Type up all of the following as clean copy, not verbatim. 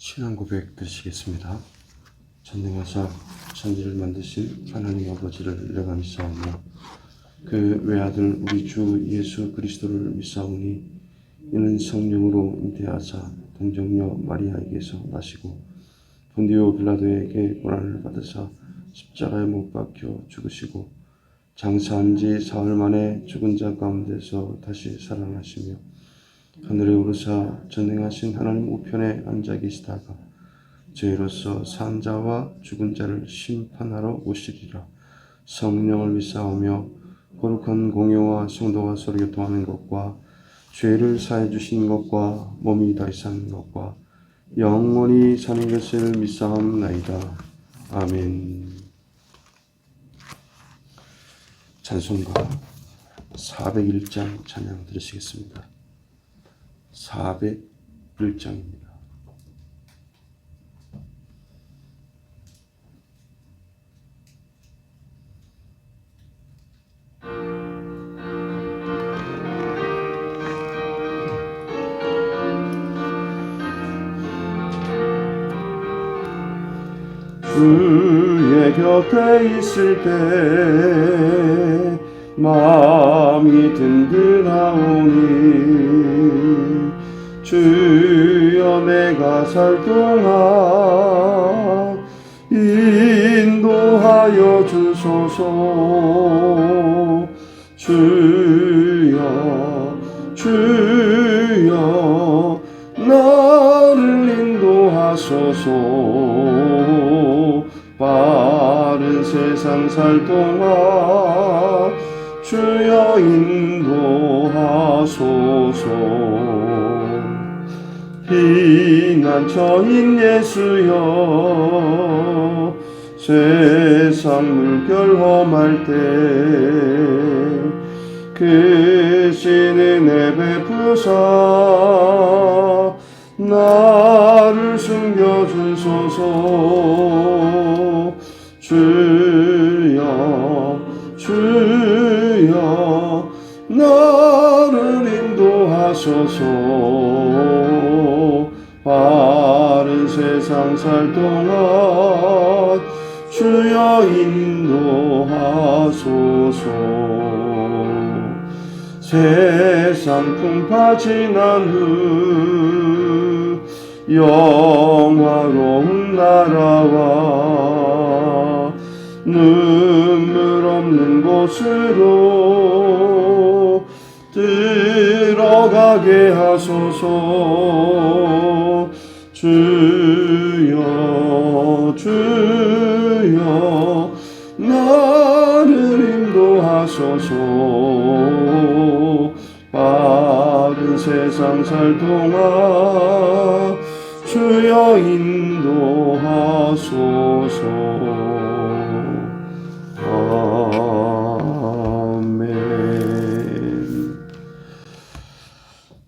신앙 고백 드리시겠습니다. 전능하사 천지를 만드신 하나님 아버지를 내가 믿사오며 그 외아들 우리 주 예수 그리스도를 믿사오니 이는 성령으로 잉태하사 동정녀 마리아에게서 나시고 본디오 빌라도에게 고난을 받으사 십자가에 못 박혀 죽으시고 장사한 지 사흘 만에 죽은 자 가운데서 다시 살아나시며 하늘에 오르사 전능하신 하나님 우편에 앉아 계시다가 저희로서 산 자와 죽은 자를 심판하러 오시리라. 성령을 믿사오며 거룩한 공예와 성도가 서로 교통하는 것과 죄를 사해 주신 것과 몸이 다시 사는 것과 영원히 사는 것을 믿사옵나이다. 아멘. 찬송가 401장 찬양 들으시겠습니다. 401장입니다. 주의 곁에 있을 때 마음이 든든하오니 주여 내가 살 동안 인도하여 주소서. 주여 나를 인도하소서. 빠른 세상 살 동안 주여 인도하소서. 피난처인 예수여 세상 물결 험할 때 그 신은혜 베푸사 나를 숨겨주소서. 주여 나를 인도하소서. 빠른 세상 살 동안 주여 인도하소서. 세상 풍파 지난 후 영화로운 나라와 눈물 없는 곳으로 들어가게 하소서. 주여 나를 인도하소서. 빠른 세상 살 동안 주여 인도하소서.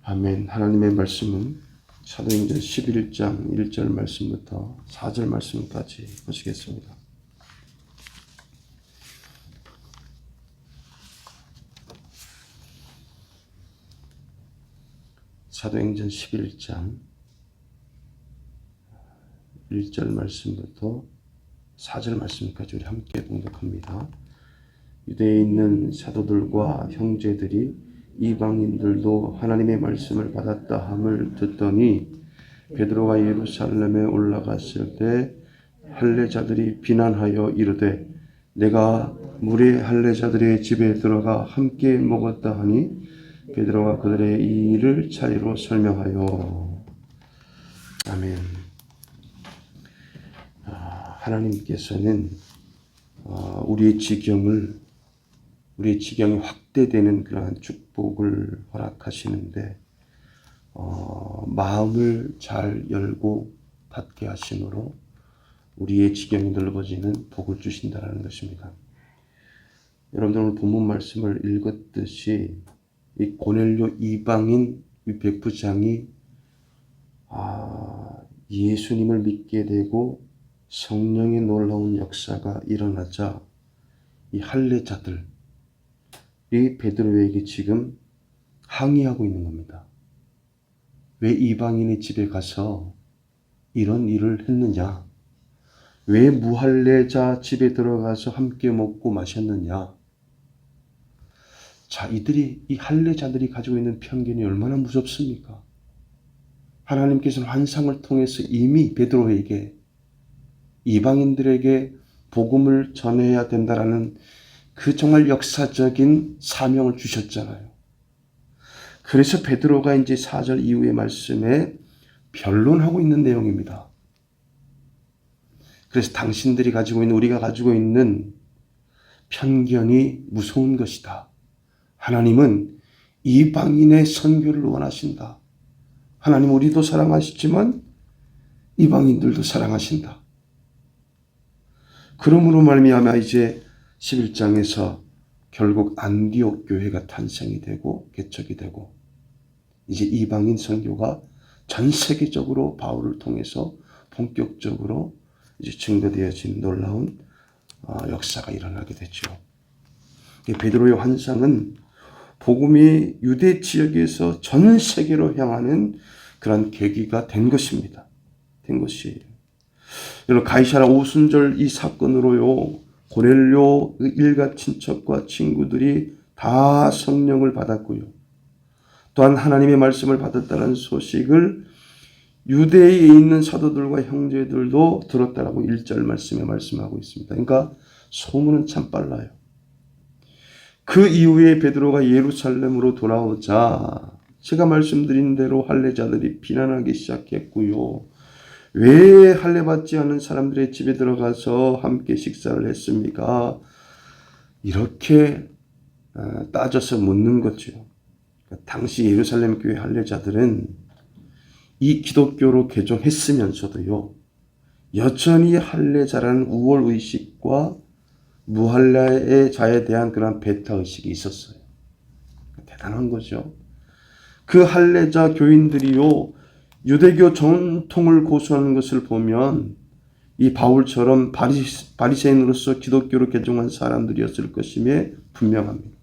아멘. 하나님의 말씀은 사도행전 11장 1절 말씀부터 4절 말씀까지 보시겠습니다. 사도행전 11장 1절 말씀부터 4절 말씀까지 우리 함께 봉독합니다. 유대에 있는 사도들과 형제들이 이방인들도 하나님의 말씀을 받았다 함을 듣더니 베드로가 예루살렘에 올라갔을 때 할례자들이 비난하여 이르되 내가 무리 할례자들의 집에 들어가 함께 먹었다 하니 베드로가 그들의 이 일을 차례로 설명하여. 아멘. 하나님께서는 우리의 지경이 확대되는 그러한 축복을 허락하시는데 마음을 잘 열고 받게 하심으로 우리의 지경이 넓어지는 복을 주신다는 것입니다. 여러분들 오늘 본문 말씀을 읽었듯이 이 고넬료 이방인 백부장이 예수님을 믿게 되고 성령의 놀라운 역사가 일어나자 이 할례자들이 베드로에게 지금 항의하고 있는 겁니다. 왜 이방인의 집에 가서 이런 일을 했느냐? 왜 무할례자 집에 들어가서 함께 먹고 마셨느냐? 자, 이 할례자들이 가지고 있는 편견이 얼마나 무섭습니까? 하나님께서는 환상을 통해서 이미 베드로에게 이방인들에게 복음을 전해야 된다라는 그 정말 역사적인 사명을 주셨잖아요. 그래서 베드로가 이제 4절 이후의 말씀에 변론하고 있는 내용입니다. 그래서 당신들이 가지고 있는, 우리가 가지고 있는 편견이 무서운 것이다. 하나님은 이방인의 선교를 원하신다. 하나님 우리도 사랑하시지만 이방인들도 사랑하신다. 그러므로 말미암아 이제 11장에서 결국 안디옥 교회가 탄생이 되고 개척이 되고 이제 이방인 선교가 전 세계적으로 바울을 통해서 본격적으로 이제 증거되어진 놀라운 역사가 일어나게 됐죠. 베드로의 환상은 복음이 유대 지역에서 전 세계로 향하는 그런 계기가 된 것입니다. 된 것이에요. 여러분, 가이사라 오순절 이 사건으로요, 고넬료 일가 친척과 친구들이 다 성령을 받았고요. 또한 하나님의 말씀을 받았다는 소식을 유대에 있는 사도들과 형제들도 들었다라고 1절 말씀에 말씀하고 있습니다. 그러니까 소문은 참 빨라요. 그 이후에 베드로가 예루살렘으로 돌아오자 제가 말씀드린 대로 할례자들이 비난하기 시작했고요. 왜 할례받지 않은 사람들의 집에 들어가서 함께 식사를 했습니까? 이렇게 따져서 묻는 거죠. 당시 예루살렘 교회 할례자들은 이 기독교로 개종했으면서도요, 여전히 할례자라는 우월의식과 무할례자에 대한 그런 배타의식이 있었어요. 대단한 거죠. 그 할례자 교인들이요, 유대교 전통을 고수하는 것을 보면 이 바울처럼 바리새인으로서 기독교로 개종한 사람들이었을 것임에 분명합니다.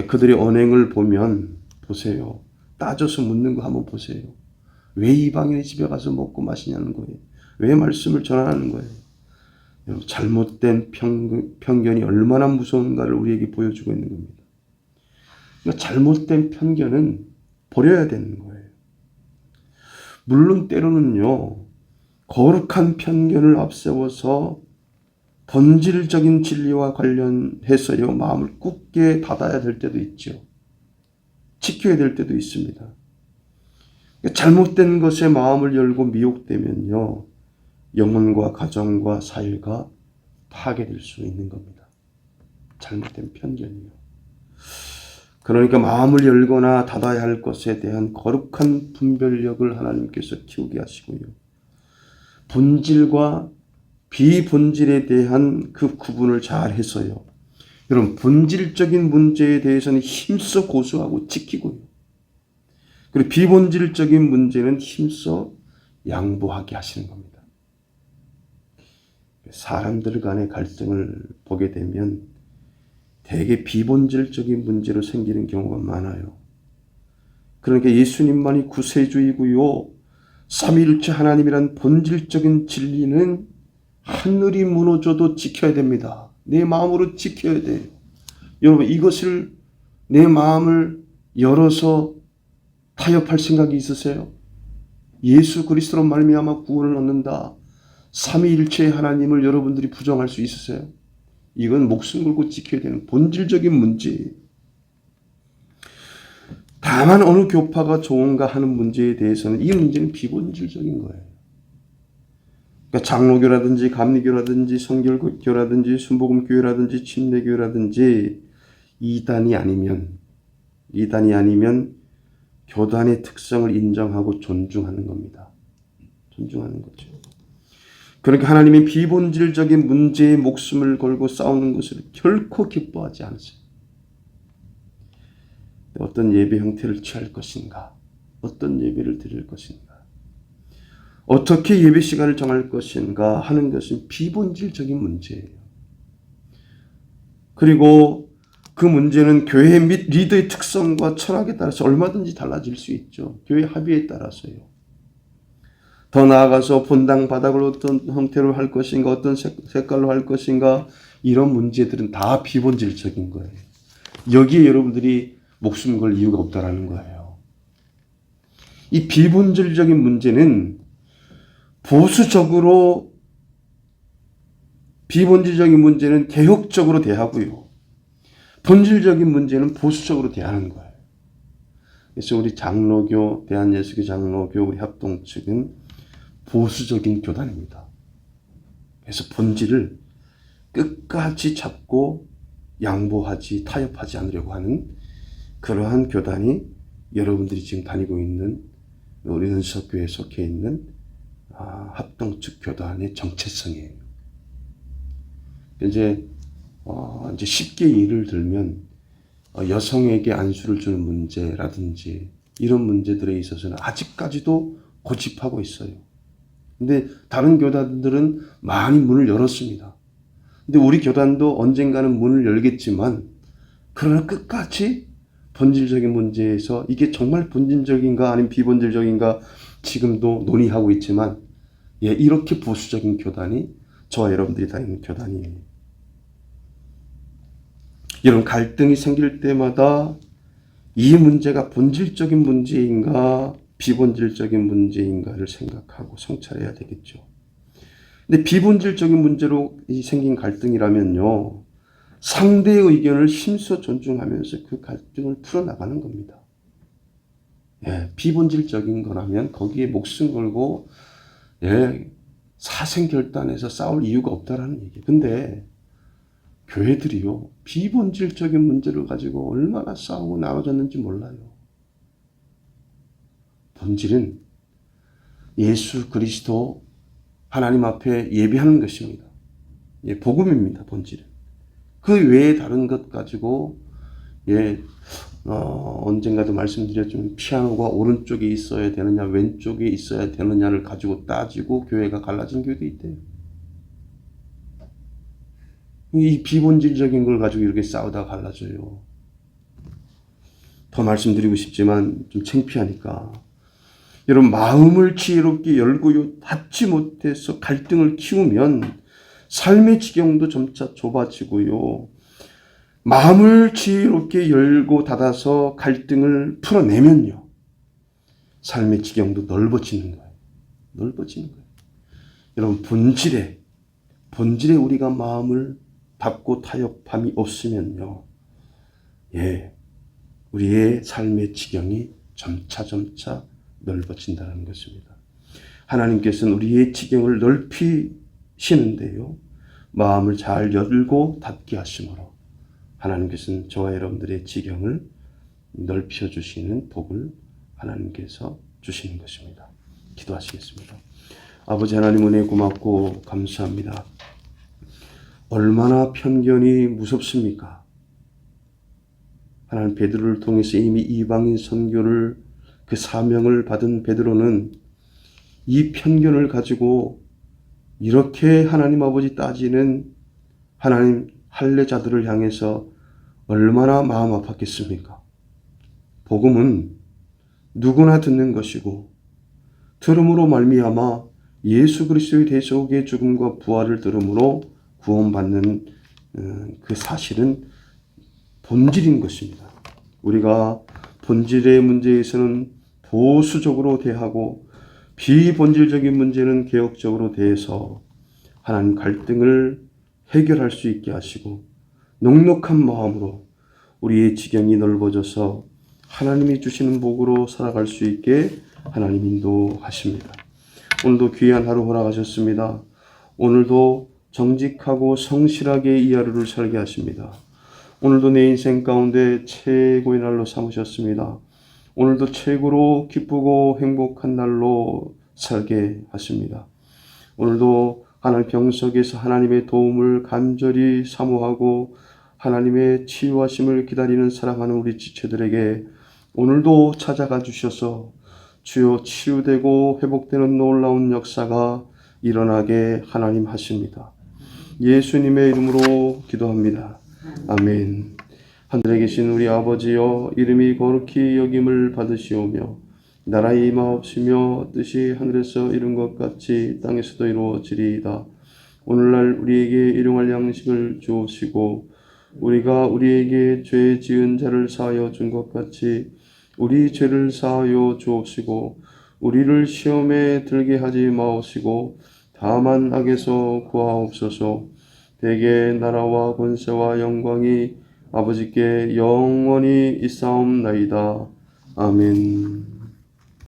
그들의 언행을 보면 보세요. 따져서 묻는 거 한번 보세요. 왜 이방인의 집에 가서 먹고 마시냐는 거예요. 왜 말씀을 전하는 거예요. 여러분, 잘못된 편견이 얼마나 무서운가를 우리에게 보여주고 있는 겁니다. 그러니까 잘못된 편견은 버려야 되는 거예요. 물론 때로는요, 거룩한 편견을 앞세워서 본질적인 진리와 관련해서요, 마음을 굳게 닫아야 될 때도 있죠. 지켜야 될 때도 있습니다. 잘못된 것에 마음을 열고 미혹되면요, 영혼과 가정과 사회가 파괴될 수 있는 겁니다. 잘못된 편견이요. 그러니까 마음을 열거나 닫아야 할 것에 대한 거룩한 분별력을 하나님께서 키우게 하시고요. 본질과 비본질에 대한 그 구분을 잘 해서요. 여러분, 본질적인 문제에 대해서는 힘써 고수하고 지키고요. 그리고 비본질적인 문제는 힘써 양보하게 하시는 겁니다. 사람들 간의 갈등을 보게 되면 되게 비본질적인 문제로 생기는 경우가 많아요. 그러니까 예수님만이 구세주이고요, 삼위일체 하나님이란 본질적인 진리는 하늘이 무너져도 지켜야 됩니다. 내 마음으로 지켜야 돼요. 여러분, 이것을 내 마음을 열어서 타협할 생각이 있으세요? 예수 그리스도로 말미암아 구원을 얻는다. 삼위일체의 하나님을 여러분들이 부정할 수 있으세요? 이건 목숨 걸고 지켜야 되는 본질적인 문제예요. 다만 어느 교파가 좋은가 하는 문제에 대해서는 이 문제는 비본질적인 거예요. 그러니까 장로교라든지 감리교라든지 성결교라든지 순복음교회라든지 침례교회라든지 이단이 아니면 교단의 특성을 인정하고 존중하는 겁니다. 존중하는 거죠. 그러니까 하나님이 비본질적인 문제에 목숨을 걸고 싸우는 것을 결코 기뻐하지 않으세요. 어떤 예배 형태를 취할 것인가? 어떤 예배를 드릴 것인가? 어떻게 예배 시간을 정할 것인가 하는 것은 비본질적인 문제예요. 그리고 그 문제는 교회 및 리더의 특성과 철학에 따라서 얼마든지 달라질 수 있죠. 교회 합의에 따라서요. 더 나아가서 본당 바닥을 어떤 형태로 할 것인가, 어떤 색깔로 할 것인가, 이런 문제들은 다 비본질적인 거예요. 여기에 여러분들이 목숨 걸 이유가 없다라는 거예요. 이 비본질적인 문제는 보수적으로, 비본질적인 문제는 개혁적으로 대하고요, 본질적인 문제는 보수적으로 대하는 거예요. 그래서 우리 장로교, 대한예수교 장로교 우리 합동 측은 보수적인 교단입니다. 그래서 본질을 끝까지 잡고 양보하지, 타협하지 않으려고 하는 그러한 교단이 여러분들이 지금 다니고 있는 우리 은석교회에 속해 있는 합동 측 교단의 정체성이에요. 이제 쉽게 예를 들면 여성에게 안수를 주는 문제라든지 이런 문제들에 있어서는 아직까지도 고집하고 있어요. 근데 다른 교단들은 많이 문을 열었습니다. 근데 우리 교단도 언젠가는 문을 열겠지만, 그러나 끝까지 본질적인 문제에서 이게 정말 본질적인가 아니면 비본질적인가 지금도 논의하고 있지만, 이렇게 보수적인 교단이 저와 여러분들이 다니는 교단이에요. 여러분, 갈등이 생길 때마다 이 문제가 본질적인 문제인가 비본질적인 문제인가를 생각하고 성찰해야 되겠죠. 근데 비본질적인 문제로 생긴 갈등이라면요, 상대의 의견을 힘써 존중하면서 그 갈등을 풀어나가는 겁니다. 비본질적인 거라면 거기에 목숨 걸고 사생결단해서 싸울 이유가 없다라는 얘기예요. 근데 교회들이요, 비본질적인 문제를 가지고 얼마나 싸우고 나눠졌는지 몰라요. 본질은 예수 그리스도 하나님 앞에 예배하는 것입니다. 복음입니다. 본질은. 그 외에 다른 것 가지고 언젠가도 말씀드렸지만 피아노가 오른쪽에 있어야 되느냐 왼쪽에 있어야 되느냐를 가지고 따지고 교회가 갈라진 교회도 있대요. 이 비본질적인 걸 가지고 이렇게 싸우다가 갈라져요. 더 말씀드리고 싶지만 좀 창피하니까, 여러분, 마음을 지혜롭게 열고요 닫지 못해서 갈등을 키우면 삶의 지경도 점차 좁아지고요, 마음을 지혜롭게 열고 닫아서 갈등을 풀어내면요, 삶의 지경도 넓어지는 거예요. 넓어지는 거예요. 여러분, 본질에 우리가 마음을 닫고 타협함이 없으면요, 우리의 삶의 지경이 점차 넓어진다는 것입니다. 하나님께서는 우리의 지경을 넓히시는데요, 마음을 잘 열고 닫게 하심으로 하나님께서는 저와 여러분들의 지경을 넓혀주시는 복을 하나님께서 주시는 것입니다. 기도하시겠습니다. 아버지 하나님, 은혜 고맙고 감사합니다. 얼마나 편견이 무섭습니까? 하나님, 베드로를 통해서 이미 이방인 선교를, 그 사명을 받은 베드로는 이 편견을 가지고 이렇게 하나님 아버지 따지는 하나님 할례자들을 향해서 얼마나 마음 아팠겠습니까? 복음은 누구나 듣는 것이고, 들음으로 말미암아 예수 그리스도의 대속의 죽음과 부활을 들음으로 구원받는 그 사실은 본질인 것입니다. 우리가 본질의 문제에서는 보수적으로 대하고 비본질적인 문제는 개혁적으로 대해서 하나님 갈등을 해결할 수 있게 하시고, 넉넉한 마음으로 우리의 지경이 넓어져서 하나님이 주시는 복으로 살아갈 수 있게 하나님 인도하십니다. 오늘도 귀한 하루 허락하셨습니다. 오늘도 정직하고 성실하게 이 하루를 살게 하십니다. 오늘도 내 인생 가운데 최고의 날로 삼으셨습니다. 오늘도 최고로 기쁘고 행복한 날로 살게 하십니다. 오늘도 하나님 병석에서 하나님의 도움을 간절히 사모하고 하나님의 치유하심을 기다리는 사랑하는 우리 지체들에게 오늘도 찾아가 주셔서 주여 치유되고 회복되는 놀라운 역사가 일어나게 하나님 하십니다. 예수님의 이름으로 기도합니다. 아멘. 하늘에 계신 우리 아버지여, 이름이 거룩히 여김을 받으시오며 나라의 임하옵시며 뜻이 하늘에서 이룬 것 같이 땅에서도 이루어지리이다. 오늘날 우리에게 일용할 양식을 주옵시고 우리가 우리에게 죄 지은 자를 사하여 준 것 같이 우리 죄를 사하여 주옵시고 우리를 시험에 들게 하지 마옵시고 다만 악에서 구하옵소서. 대개 나라와 권세와 영광이 아버지께 영원히 있사옵나이다. 아멘.